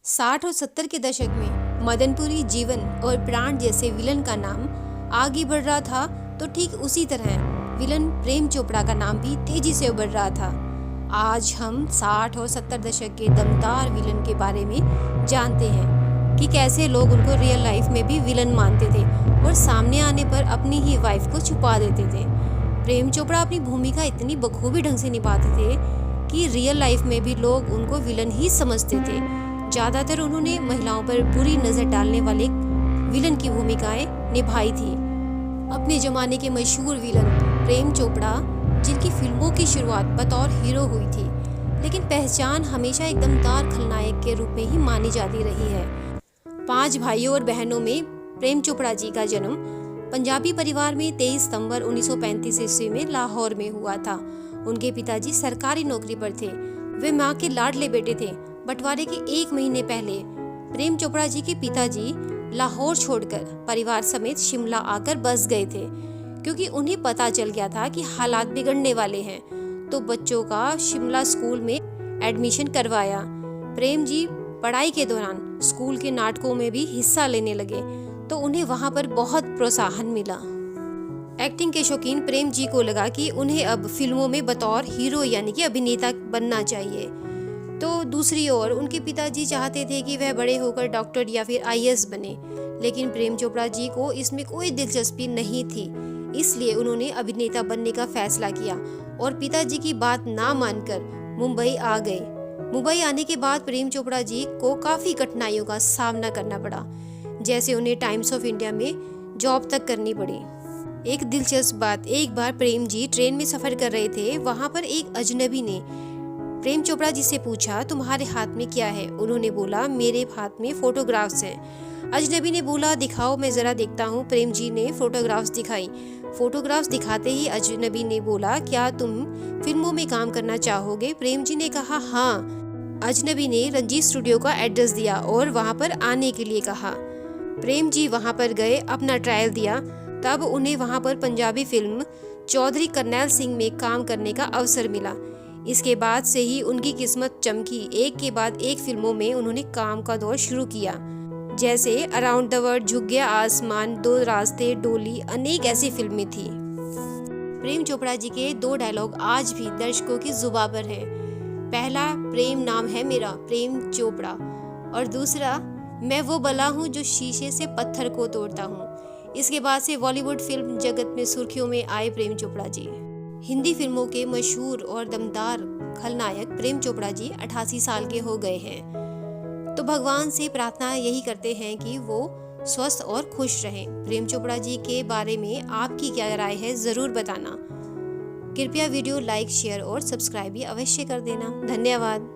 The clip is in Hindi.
60 और 70 के दशक में मदनपुरी, जीवन और प्राण जैसे विलन का नाम आगे बढ़ रहा था, तो ठीक उसी तरह विलन प्रेम चोपड़ा का नाम भी तेजी से उभर रहा था। आज हम 60 और 70 दशक के दमदार विलन के बारे में जानते हैं कि कैसे लोग उनको रियल लाइफ में भी विलन मानते थे और सामने आने पर अपनी ही वाइफ को छुपा देते थे। प्रेम चोपड़ा अपनी भूमिका इतनी बखूबी ढंग से निभाते थे कि रियल लाइफ में भी लोग उनको विलन ही समझते थे। ज़्यादातर उन्होंने महिलाओं पर बुरी नज़र डालने वाले विलन की भूमिकाएं निभाई थी। अपने ज़माने के मशहूर विलन प्रेम चोपड़ा, जिनकी फिल्मों की शुरुआत बतौर हीरो हुई थी, लेकिन पहचान हमेशा एक दमदार खलनायक के रूप में ही मानी जाती रही है। 5 भाइयों और बहनों में प्रेम चोपड़ा जी का जन्म पंजाबी परिवार में 23 सितंबर 1935 ईस्वी में लाहौर में हुआ था। उनके पिताजी सरकारी नौकरी पर थे। वे मां के लाडले बेटे थे। बंटवारे के 1 महीने पहले प्रेम चोपड़ा जी के पिताजी लाहौर छोड़कर परिवार समेत शिमला आकर बस गए थे, क्योंकि उन्हें पता चल गया था कि हालात बिगड़ने वाले हैं। तो बच्चों का शिमला स्कूल में एडमिशन करवाया। प्रेम जी पढ़ाई के दौरान स्कूल के नाटकों में भी हिस्सा लेने लगे, तो उन्हें वहां पर बहुत प्रोत्साहन मिला। एक्टिंग के शौकीन प्रेम जी को लगा कि उन्हें अब फिल्मों में बतौर हीरो यानी कि अभिनेता बनना चाहिए। तो दूसरी ओर उनके पिताजी चाहते थे कि वह बड़े होकर डॉक्टर या फिर आईएएस बने, लेकिन प्रेम चोपड़ा जी को इसमें कोई दिलचस्पी नहीं थी। इसलिए उन्होंने अभिनेता बनने का फैसला किया और पिताजी की बात ना मानकर मुंबई आ गए। मुंबई आने के बाद प्रेम चोपड़ा जी को काफ़ी कठिनाइयों का सामना करना पड़ा, जैसे उन्हें टाइम्स ऑफ इंडिया में जॉब तक करनी पड़ी। एक दिलचस्प बात, एक बार प्रेम जी ट्रेन में सफ़र कर रहे थे। वहाँ पर एक अजनबी ने प्रेम चोपड़ा जी से पूछा, तुम्हारे हाथ में क्या है? उन्होंने बोला, मेरे हाथ में फोटोग्राफ्स हैं। अजनबी ने बोला, दिखाओ मैं ज़रा देखता हूँ। प्रेम जी ने फोटोग्राफ्स दिखाई। फोटोग्राफ्स दिखाते ही अजनबी ने बोला, क्या तुम फिल्मों में काम करना चाहोगे? प्रेम जी ने कहा, हाँ। अजनबी ने रंजीत स्टूडियो का एड्रेस दिया और वहाँ पर आने के लिए कहा। प्रेम जी वहाँ पर गए, अपना ट्रायल दिया। तब उन्हें वहाँ पर पंजाबी फिल्म चौधरी करनैल सिंह में काम करने का अवसर मिला। इसके बाद से ही उनकी किस्मत चमकी। एक के बाद एक फिल्मों में उन्होंने काम का दौर शुरू किया, जैसे अराउंड द वर्ल्ड, झुक गया आसमान, 2 रास्ते, डोली, अनेक ऐसी फिल्में थी। प्रेम चोपड़ा जी के 2 डायलॉग आज भी दर्शकों की जुबां पर हैं। पहला, प्रेम नाम है मेरा प्रेम चोपड़ा, और दूसरा, मैं वो बला हूँ जो शीशे से पत्थर को तोड़ता हूँ। इसके बाद से बॉलीवुड फिल्म जगत में सुर्खियों में आए प्रेम चोपड़ा जी। हिंदी फिल्मों के मशहूर और दमदार खलनायक प्रेम चोपड़ा जी 88 साल के हो गए हैं। तो भगवान से प्रार्थना यही करते हैं कि वो स्वस्थ और खुश रहें। प्रेम चोपड़ा जी के बारे में आपकी क्या राय है, ज़रूर बताना। कृपया वीडियो लाइक, शेयर और सब्सक्राइब भी अवश्य कर देना। धन्यवाद।